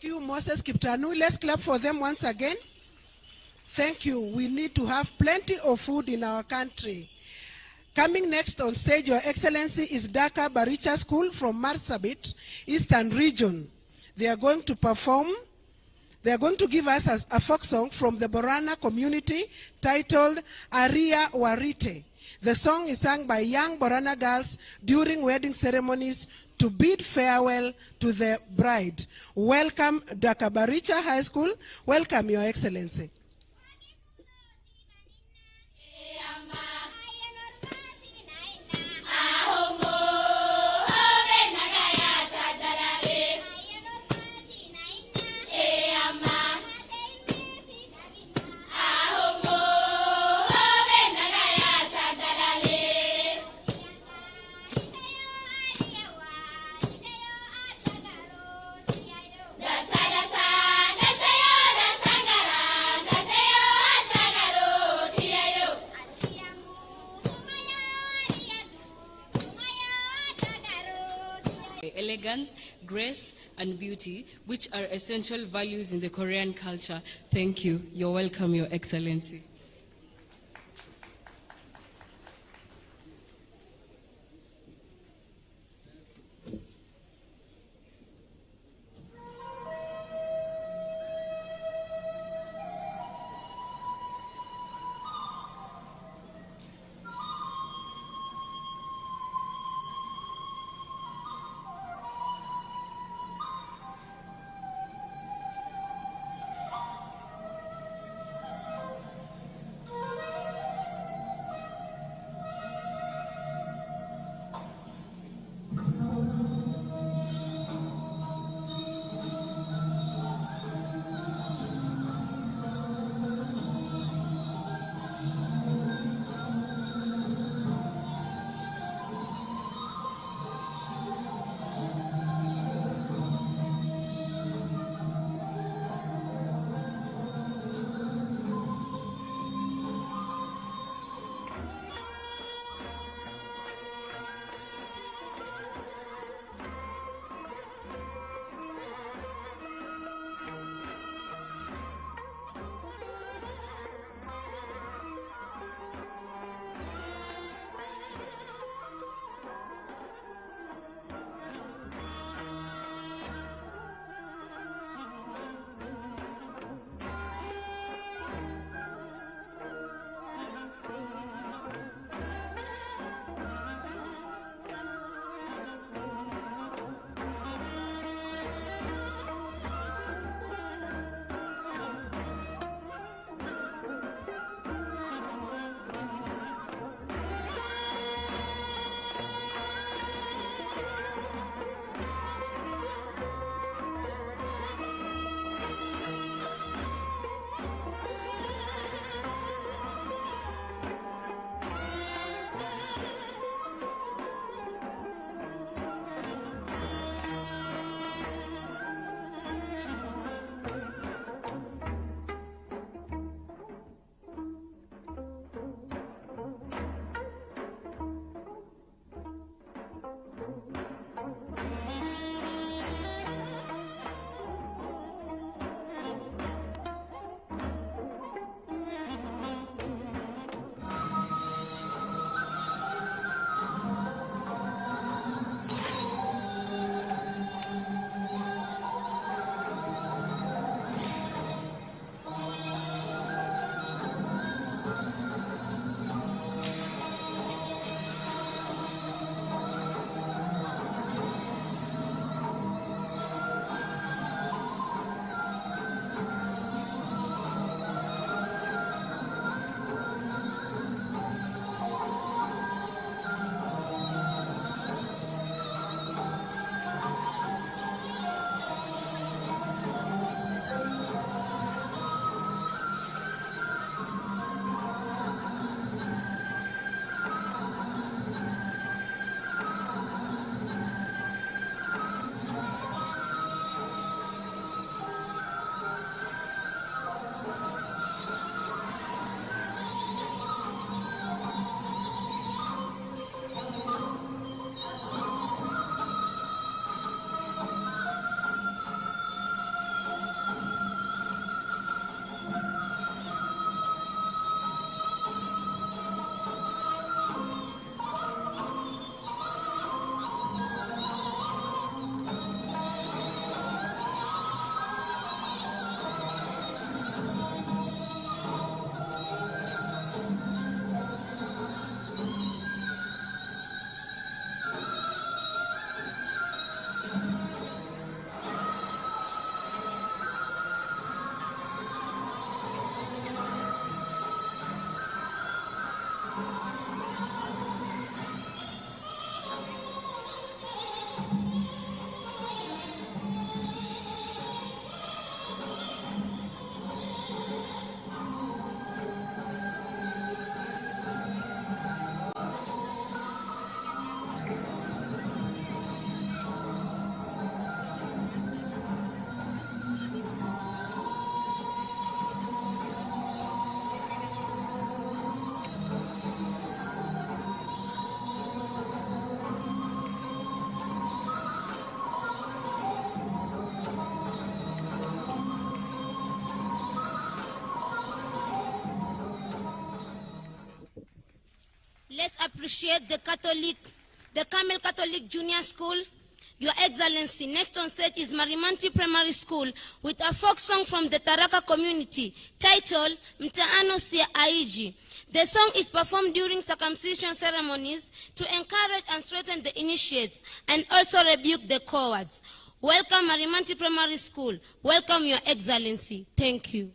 Thank you, Moses Kiptanui. Let's clap for them once again. Thank you. We need to have plenty of food in our country. Coming next on stage, Your Excellency, is Dhaka Baricha School from Marsabit, Eastern Region. They are going to perform, they are going to give us a folk song from the Borana community titled Aria Warite. The song is sung by young Borana girls during wedding ceremonies to bid farewell to the bride. Welcome, Dhaka Baricha High School. Welcome, Your Excellency. Elegance, grace, and beauty, which are essential values in the Korean culture. Thank you. You're welcome, Your Excellency. let's appreciate the Carmel Catholic Junior School. Your Excellency, next on stage is Marimanti Primary School with a folk song from the Taraka community titled Mtaano Sia Aiji. The song is performed during circumcision ceremonies to encourage and strengthen the initiates and also rebuke the cowards. Welcome Marimanti Primary School. Welcome Your Excellency. Thank you.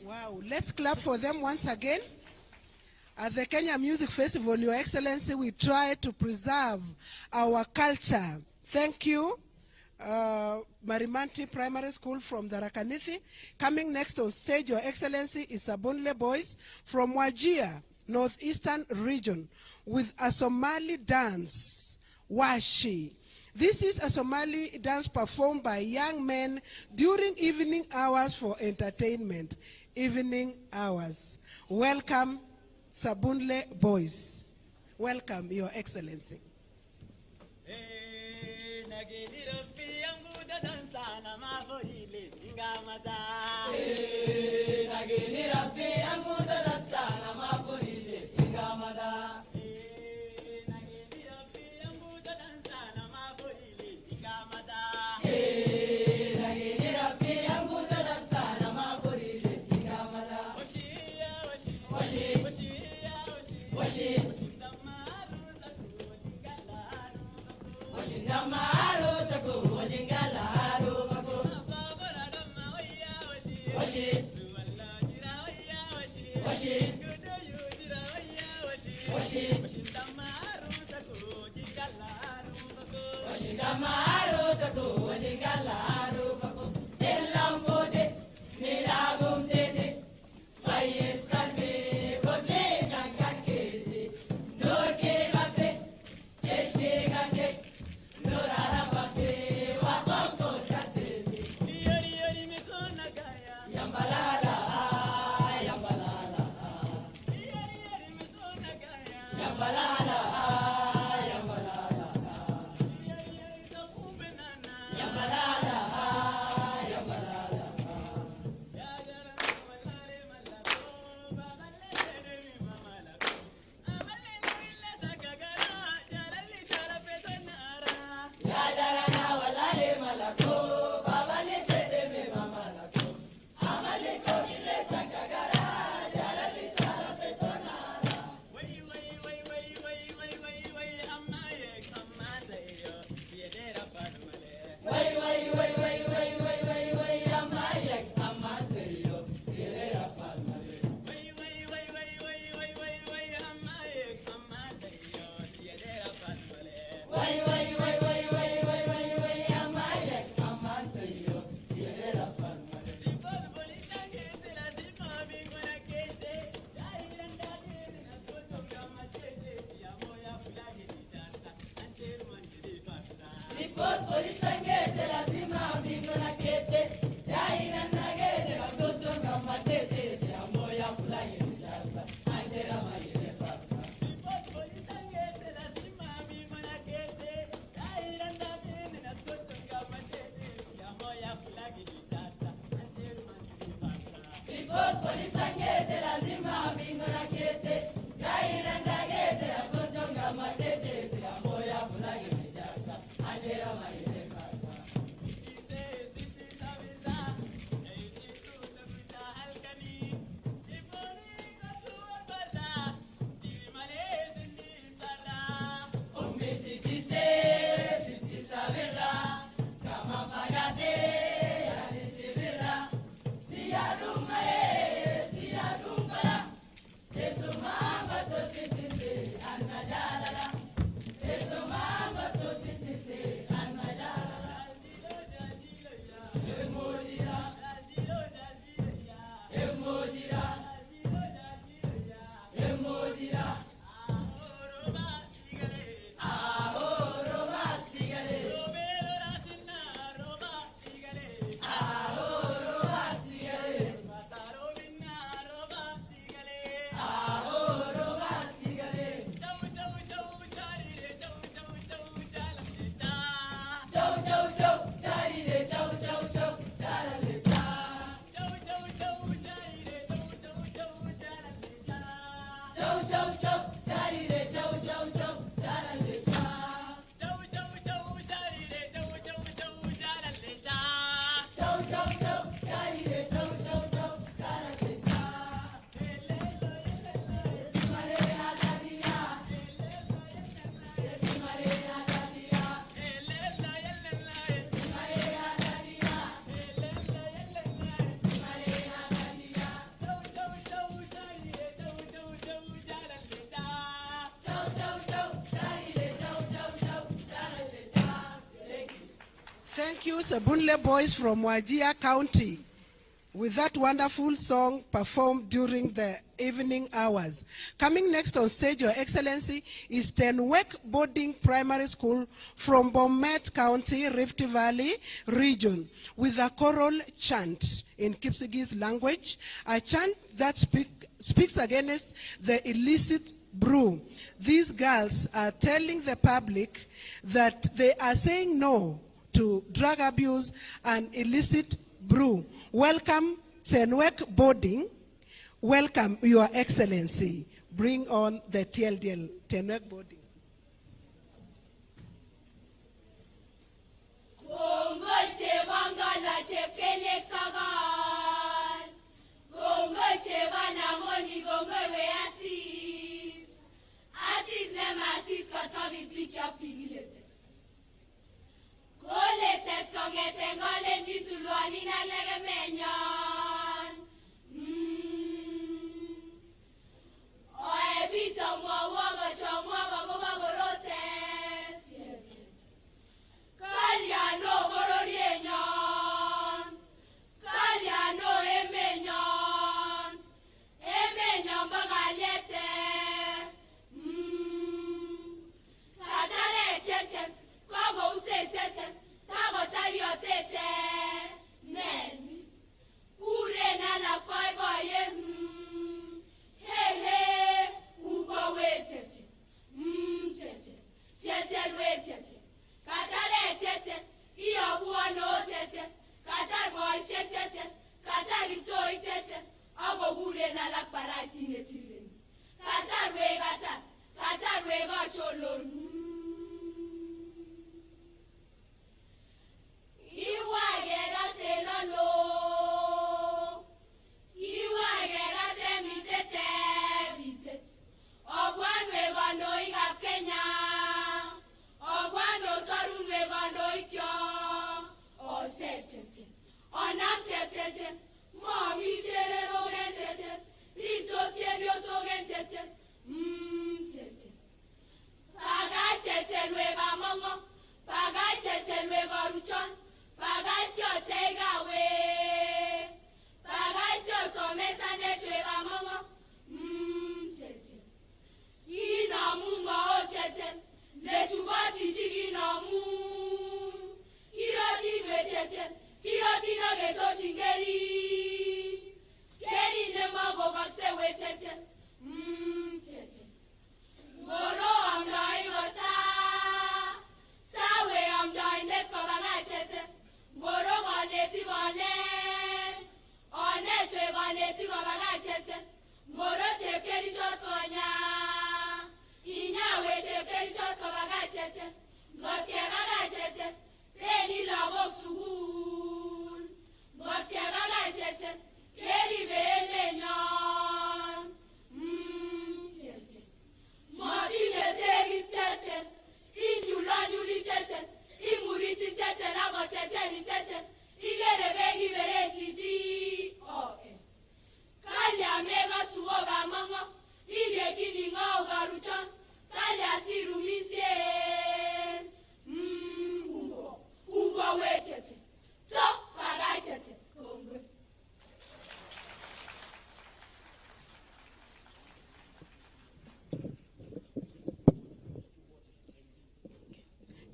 Wow, let's clap for them once again. At the Kenya Music Festival, Your Excellency, we try to preserve our culture. Thank you, Marimanti Primary School from the Rakanithi. Coming next on stage, Your Excellency, is Sabunle Boys from Wajir, Northeastern Region, with a Somali dance, Washi. This is a Somali dance performed by young men during evening hours for entertainment. Evening hours. Welcome, Sabunle Boys. Welcome, Your Excellency. Thank you, Sabunle boys from Wajir County, with that wonderful song performed during the evening hours. Coming next on stage, Your Excellency, is Tenwek Boarding Primary School from Bomet County, Rift Valley region, with a choral chant in Kipsigis language, a chant that speaks against the illicit brew. These girls are telling the public that they are saying no to drug abuse and illicit brew. Welcome, Tenwek Boarding. Welcome, Your Excellency. Bring on the TLDL, Tenwek Boarding. Congo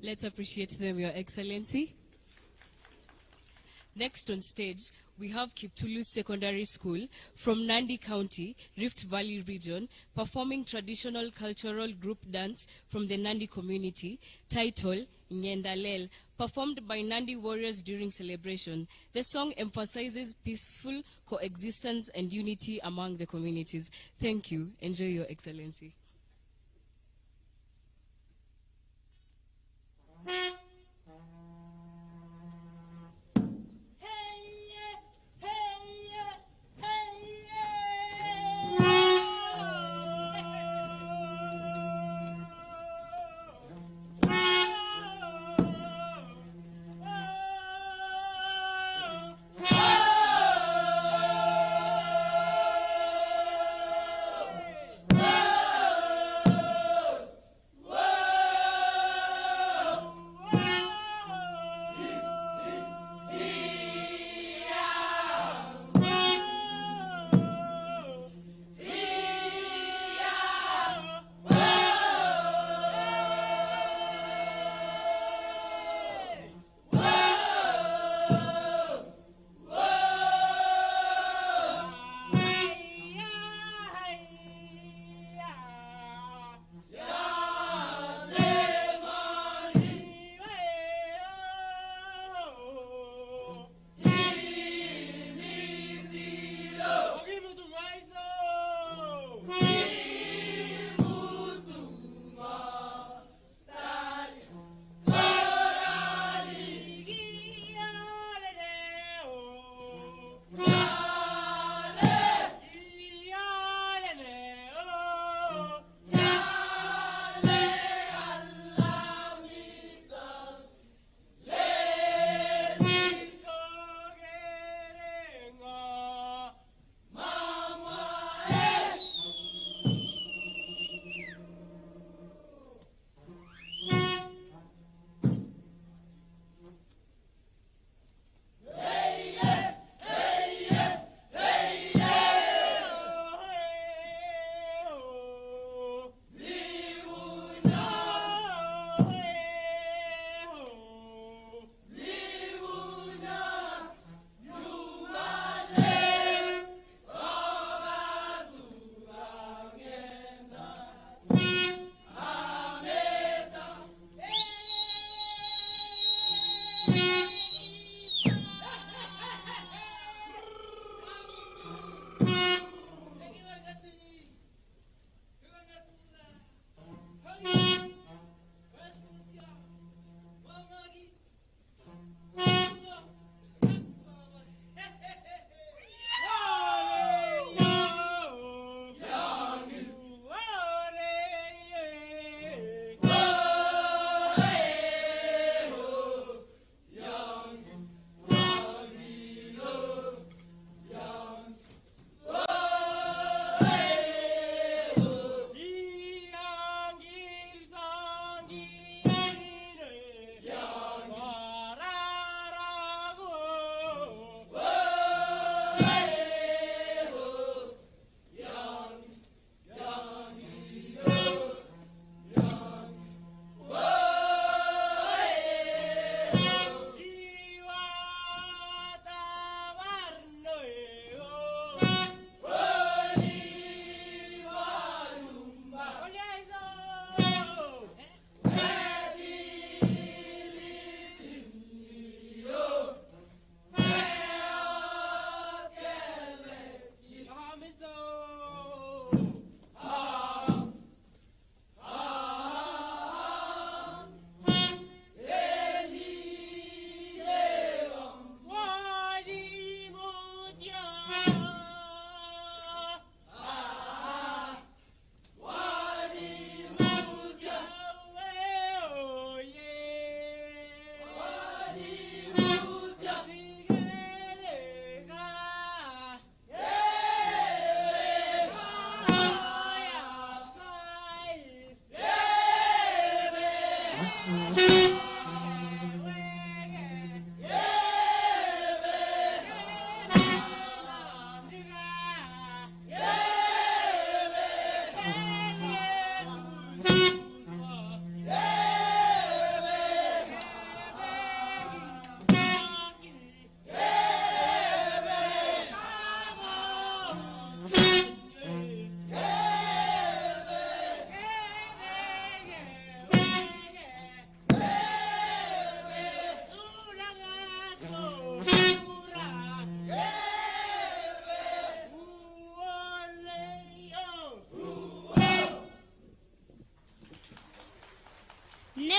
Let's appreciate them, Your Excellency. Next on stage, we have Kiptulu Secondary School from Nandi County, Rift Valley region, performing traditional cultural group dance from the Nandi community, titled Nyendalel, performed by Nandi warriors during celebration. The song emphasizes peaceful coexistence and unity among the communities. Thank you. Enjoy, Your Excellency. Oh!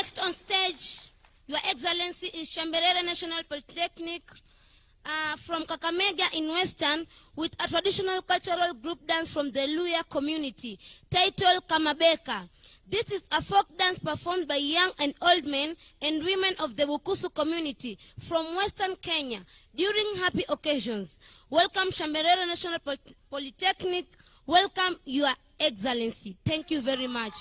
Next on stage, Your Excellency, is Shamberere National Polytechnic from Kakamega in Western, with a traditional cultural group dance from the Luya community, titled Kamabeka. This is a folk dance performed by young and old men and women of the Bukusu community from Western Kenya during happy occasions. Welcome, Shamberere National Polytechnic. Welcome, Your Excellency. Thank you very much.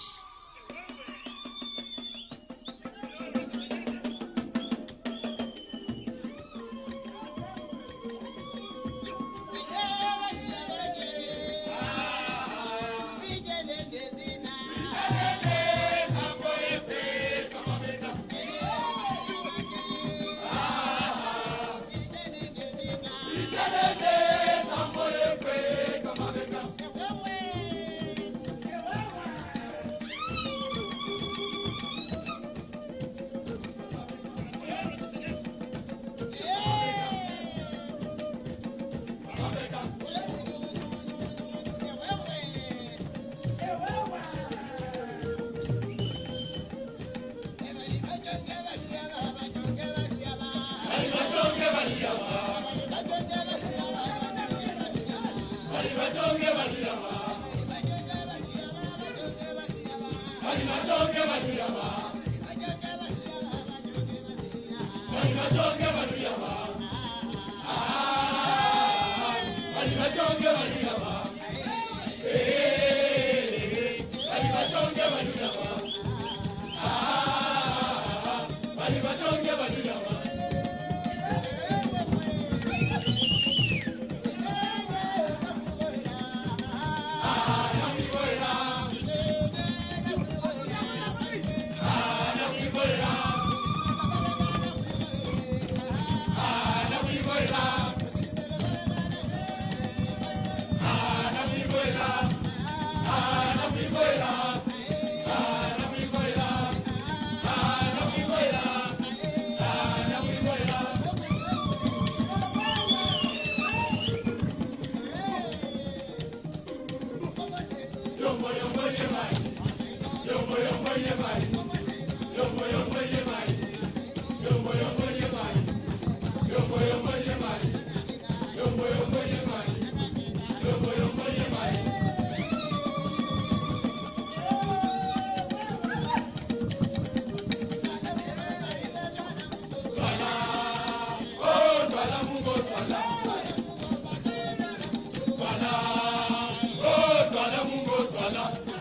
Swala,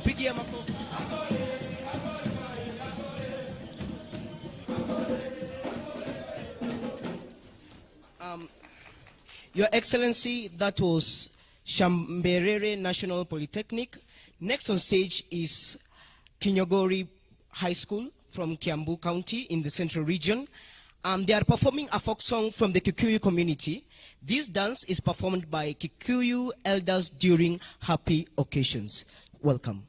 Tumpigie makofi. Your Excellency, that was Shamberere National Polytechnic. Next on stage is Kinyogori High School from Kiambu County in the Central Region. They are performing a folk song from the Kikuyu community. This dance is performed by Kikuyu elders during happy occasions. Welcome.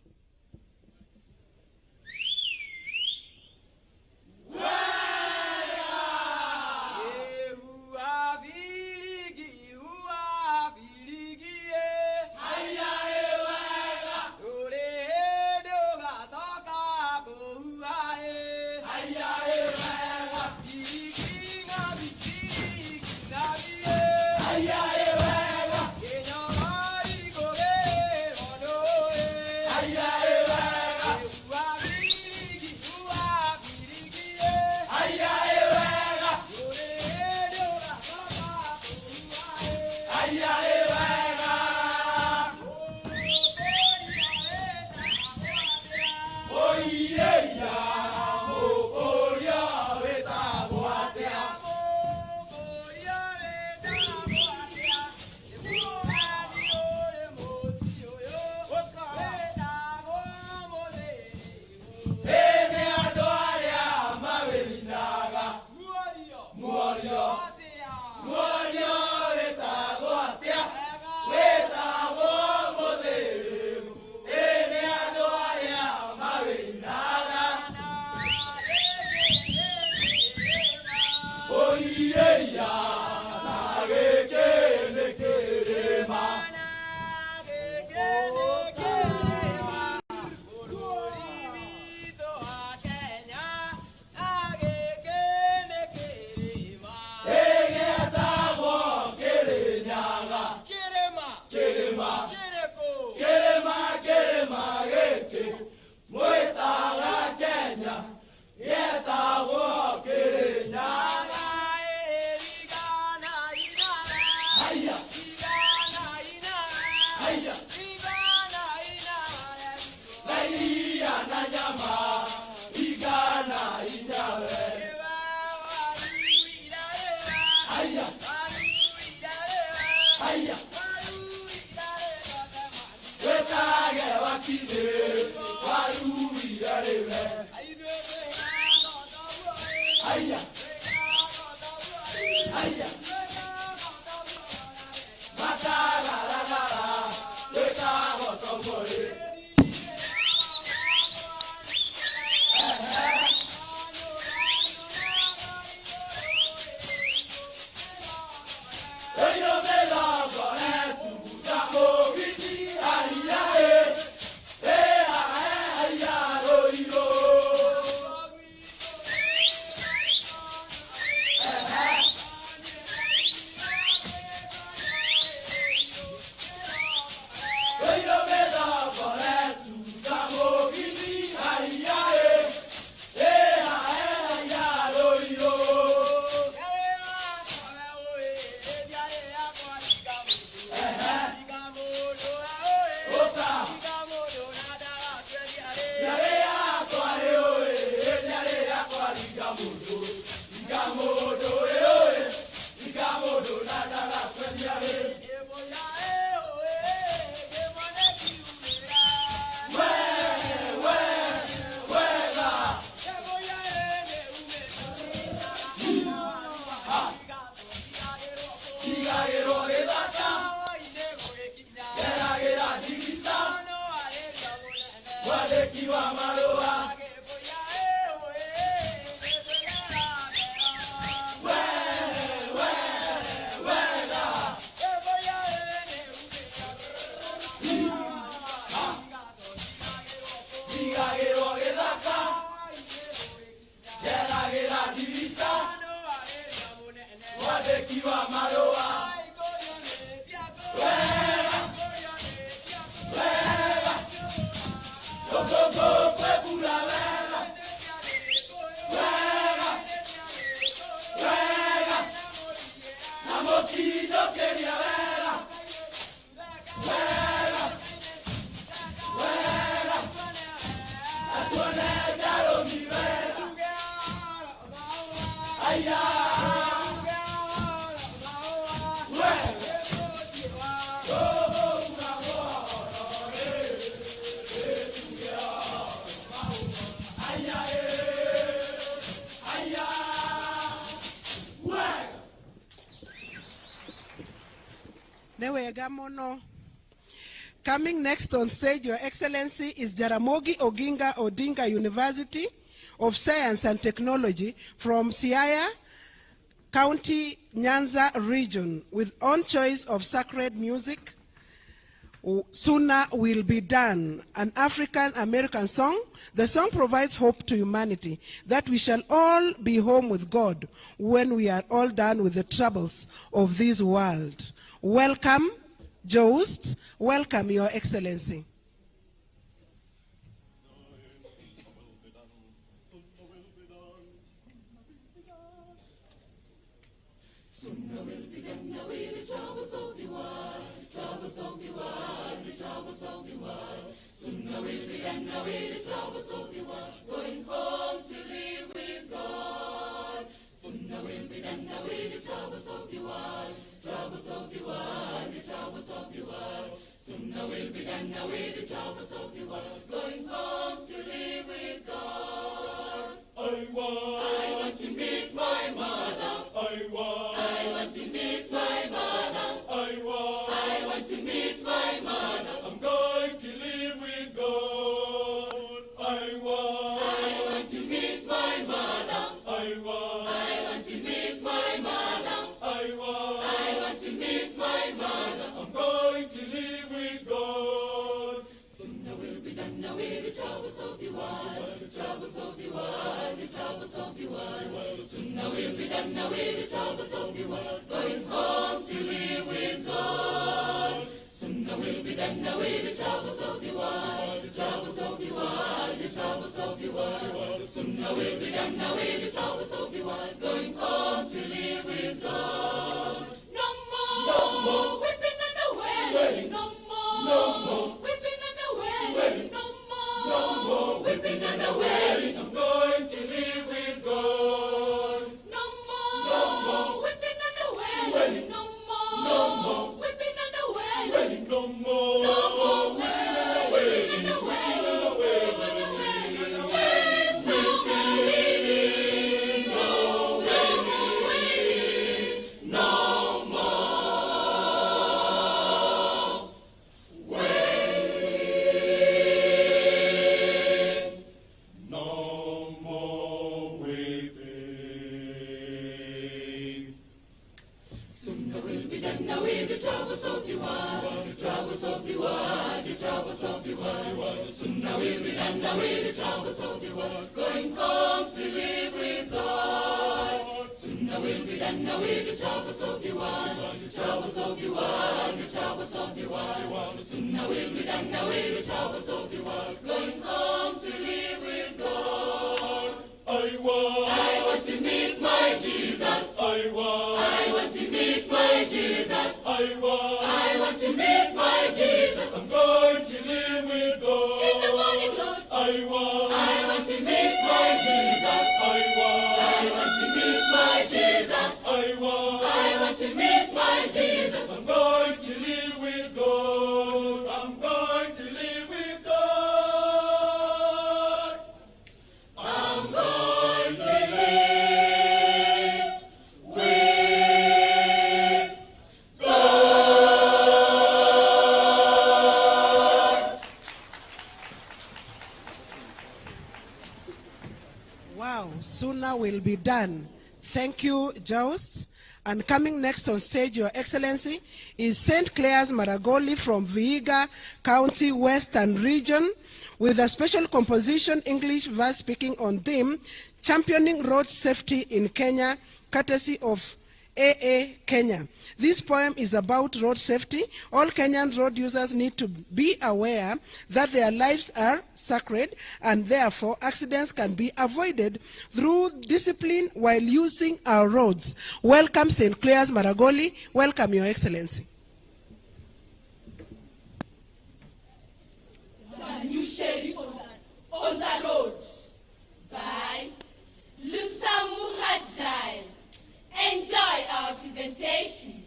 Wegamono. Coming next on stage, Your Excellency, is Jaramogi Oginga Odinga University of Science and Technology from Siaya County, Nyanza region, with own choice of sacred music. Sooner Will Be Done, an African-American song. The song provides hope to humanity that we shall all be home with God when we are all done with the troubles of this world. Welcome, Joust. Welcome, Your Excellency. Sooner will be done away the troubles of the world, troubles of the world, the troubles of the world. Sooner will be done away the troubles of the world, going home to live with God. Sooner will be done away the troubles of the world, troubles of the world, the troubles of the world. Sooner will be done away the troubles of the world, going home to live with God. I want to meet my mother. I want to meet my mother. I want to meet my mother. I'm going to live with God. I want to meet my mother. I want to meet my mother. I want to meet my mother. I'm going to live with God. Sooner will be done away the troubles of the world, the troubles of the world, the troubles of the world. Sooner will be done away the troubles of the world, going home to live with God. Sooner will be done away the troubles of the world, the troubles of the world, the troubles of the world. Sooner will be done away the troubles of the world, going home to live with God. No more whipping and wailing. No more whipping and wailing. No more whipping and wailing. I'm going to live with God. No more whipping and wailing. No more whipping and wailing. No more whipping and wailing. No more going home to live with God. Sooner will be done away the troubles of the world, the troubles of the world, the troubles of the world. Sooner will be done away the troubles of the world, going home to live with God. I want to meet my Jesus. I want to meet my Jesus. I want to meet my Jesus. I'm going to live with God. In the morning, Lord. I want to meet my Jesus. I want to meet my Jesus. I want to meet my Jesus. I'm going to live with God. I'm going to live with God. I'm going to live with God. Wow, sooner will be done. Thank you, Joust. And coming next on stage, Your Excellency, is St. Clair's Maragoli from Vihiga County, Western Region, with a special composition, English verse speaking on theme, Championing Road Safety in Kenya, courtesy of AA Kenya. This poem is about road safety. All Kenyan road users need to be aware that their lives are sacred and therefore accidents can be avoided through discipline while using our roads. Welcome, St. Clair's Maragoli. Welcome, Your Excellency. The new sheriff on the road by Lusa Muhajai. Enjoy our presentation.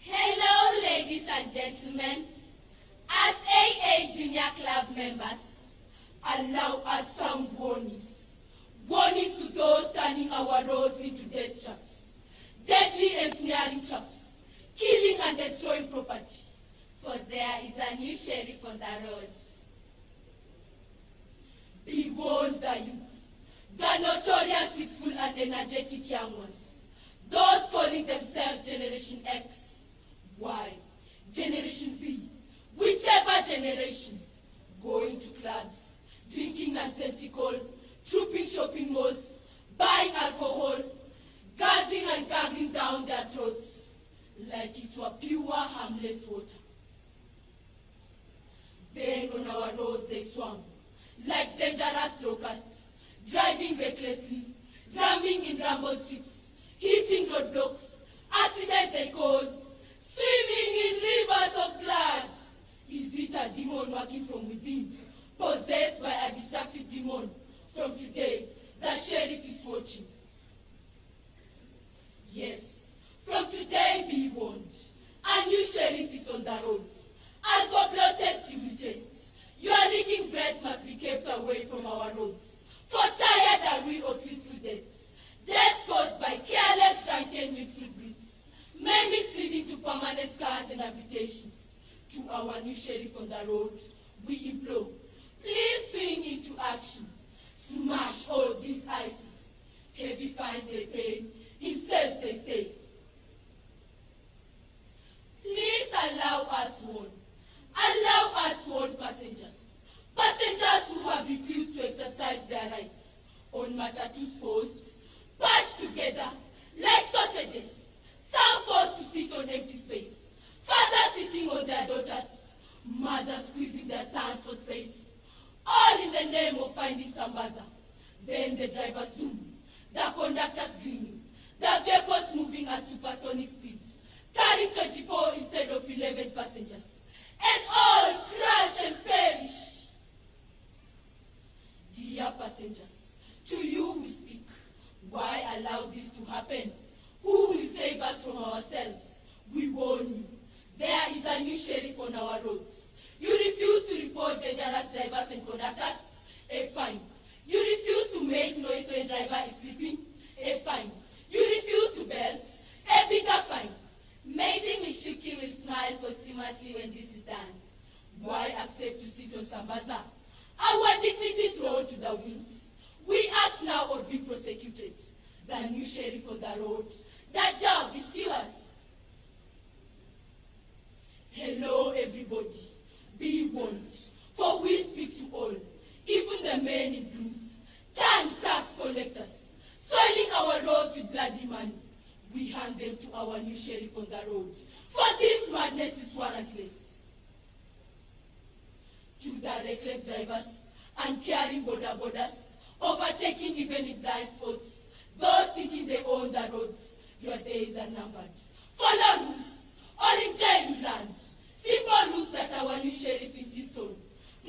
Hello, ladies and gentlemen. As AA Junior Club members, allow us some warnings. Warnings to those turning our roads into death traps, deadly ensnaring traps, killing and destroying property. For there is a new sheriff on the road. Be warned, the youth, the notorious youthful and energetic young ones, those calling themselves Generation X, Y, Generation Z, whichever generation, going to clubs, drinking nonsensical, trooping shopping malls, buying alcohol, guzzling and gargling down their throats like it were pure, harmless water. Then on our roads they swung like dangerous locusts, driving recklessly, ramming in rumble strips, hitting roadblocks, accidents they cause, swimming in rivers of blood. Is it a demon working from within, possessed by a destructive demon? From today, the sheriff is watching. Yes, from today be warned. A new sheriff is on the roads. As for blood test, you will test. Your reeking breath must be kept away from our roads. For tired are we of youthful deaths. Deaths caused by careless, drunken, youthful breeds. Many leading to permanent scars and amputations. To our new sheriff on the road, we implore, please swing into action. Smash all these ISIS. Heavy fines they pay, in cells they stay. Please allow us warn. Allow us warn passengers. Passengers who have refused to exercise their rights on matatus forced, patched together like sausages. Some forced to sit on empty space. Fathers sitting on their daughters. Mothers squeezing their sons for space. All in the name of finding some buzzer. Then the drivers zoom. The conductors gleaming. The vehicles moving at supersonic speed. Carrying 24 instead of 11 passengers. And all crash and perish. Dear passengers, to you we speak. Why allow this to happen? Who will save us from ourselves? We warn you. There is a new sheriff on our roads. You refuse to report dangerous drivers and conductors? A fine. You refuse to make noise when driver is sleeping? A fine. You refuse to belt? A bigger fine. Maybe Mishuki will smile posthumously when this is done. Why accept to sit on Sambaza? Our dignity thrown to the winds. We act now or be prosecuted. The new sheriff on the road. That job is yours. Hello, everybody. Be warned, for we speak to all, even the men in blues, damned tax collectors, soiling our roads with bloody money. We hand them to our new sheriff on the road, for this madness is warrantless. To the reckless drivers, uncaring borders, overtaking even in blind spots, those thinking they own the roads, your days are numbered. Follow rules, or in jail you land. Simple rules that our new sheriff insists on.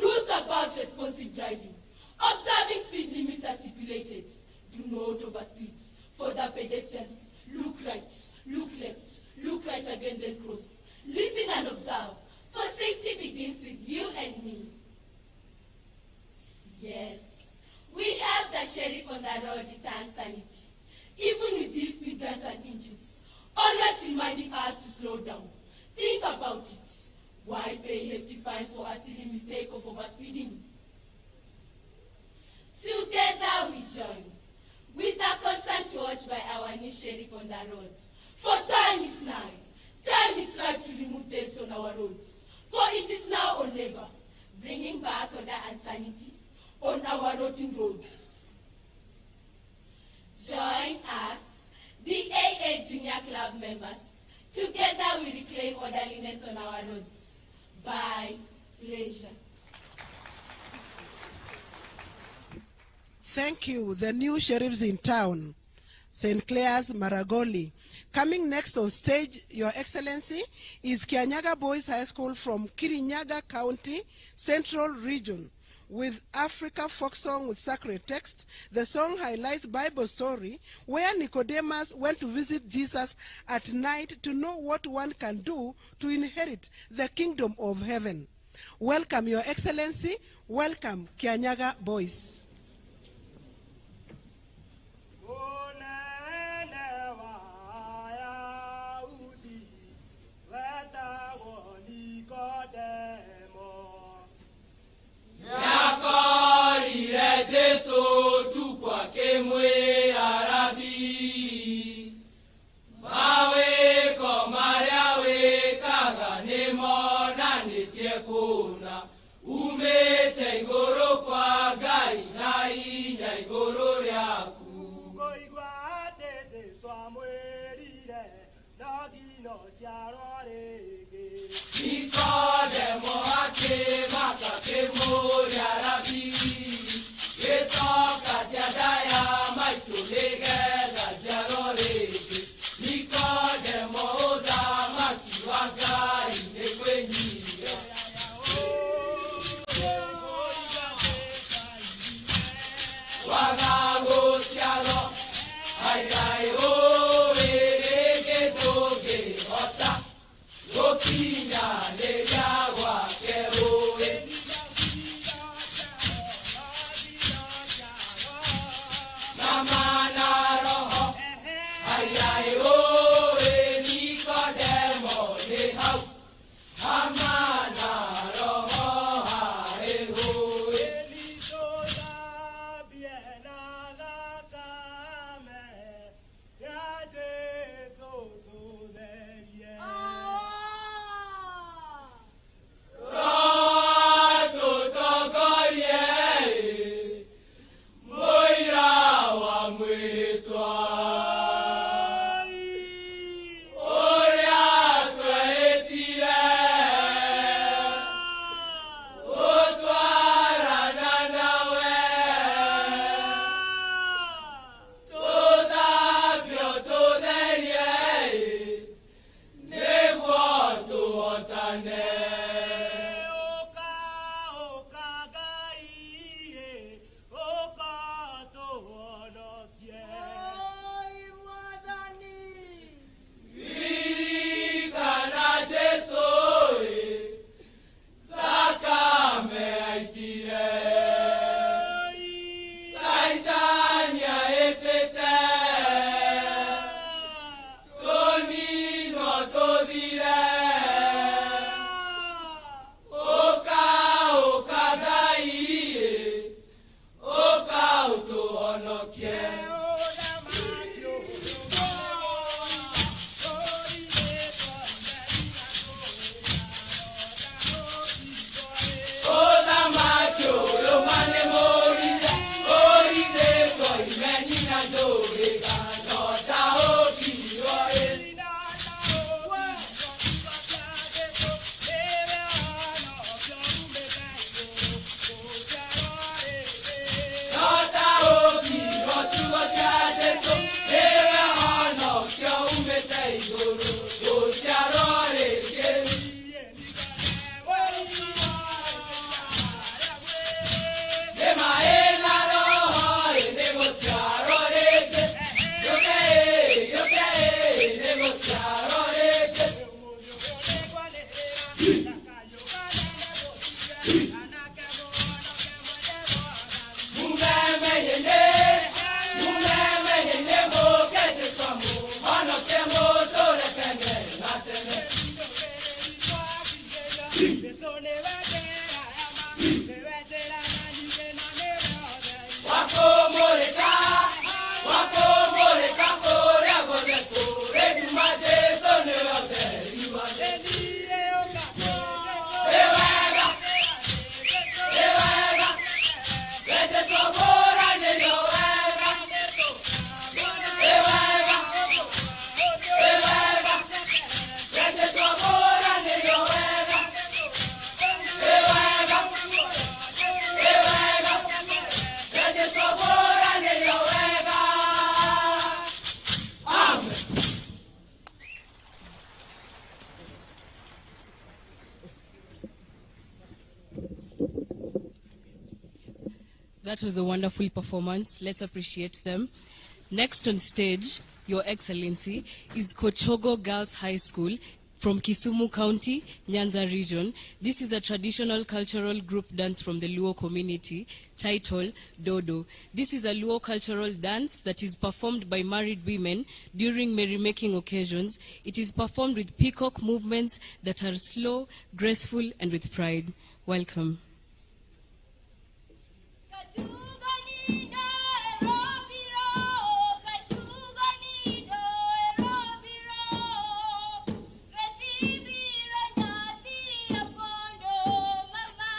Rules about responsive driving. Observing speed limits as stipulated. Do not overspeed. For the pedestrians, look right, look left, look right again, then cross. Listen and observe. For safety begins with you and me. Yes, we have the sheriff on the road return sanity. Even with these speed guns and inches, always reminding us to slow down. Think about it. Why pay hefty fines for a silly mistake of overspeeding? Together we join, with a constant watch by our new sheriff on the road. For time is nigh. Time is ripe to remove deaths on our roads. For it is now or never, bringing back order and sanity on our rotting roads. Join us, the AA Junior Club members. Together we reclaim orderliness on our roads. By pleasure. Thank you. The new sheriffs in town, St. Clair's Maragoli. Coming next on stage, Your Excellency, is Kianyaga Boys High School from Kirinyaga County, Central Region. With Africa folk song with sacred text, the song highlights Bible story where Nicodemus went to visit Jesus at night to know what one can do to inherit the kingdom of heaven. Welcome, Your Excellency. Welcome, Kianyaga Boys. umete iguru kwa Ngai na inya iguru ryaku Ngoigua tete swamwirire ndagino ciarwa rĩngĩ Nikodemo akĩmaka kĩmũria Rabi gĩcoka kĩandaya maitũ nĩgetha njiarwo rĩngĩ Nikodemo ũthamaki wa Ngai nĩ kwĩnyia waga gũciarwo aigai ũĩ rĩngĩ ndũngĩhota gũkinya rĩrĩa gwake ũĩ na mana roho aigai ũĩ Nikodemo nĩ hau amana roho harĩ ũĩ Elitũthambie na thakame ya Jesũ tũtherie tũtongorie mũira wa mwĩtwa ũrĩa twehĩtire gũtwarana nawe tũthambio tũtherie nĩguo tũhotane Ũka Ngai ũka tũhonokie ririkana Jesũ thakame aitire Saitani ahĩtĩte tũninwo tũthire ũka Ngai ũka ũtũhonokie ũthamaki ũyũ manĩ mũrire ũrithĩtwo imeni na ndũrĩgano ta ũkirwo Nota ũkirwo kiugo kĩa Jesũ nĩwe honokio umĩte igũrũ gũciarwo rĩngĩ nĩ maĩ na roho nĩ gũciarwo rĩngĩ gĩũke nĩ gũciarwo rĩngĩ mumemenye mũke Jesũ amũhonokie mũtũũre tene na tene wakũmũrĩka kũrĩa guothe kũrĩ nduma Jesũ nĩwe ũtheri wa thĩ nĩ wega Jesũ ũkũũranĩrio wega nĩ wega Jesũ ũkũũranĩrio wega nĩ wega Jesũ ũkũũranĩrio wega Amen. That was a wonderful performance. Let's appreciate them. Next on stage, Your Excellency, is Kochogo Girls High School from Kisumu County, Nyanza region. This is a traditional cultural group dance from the Luo community titled Dodo. This is a Luo cultural dance that is performed by married women during merrymaking occasions. It is performed with peacock movements that are slow, graceful, and with pride. Welcome. Recibir a Nati a fondo, mamá.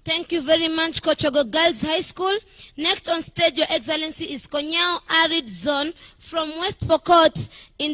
Thank you very much, Kochogo Girls High School. Next on stage, Your Excellency, is Konyao Arid Zone from West Pokot in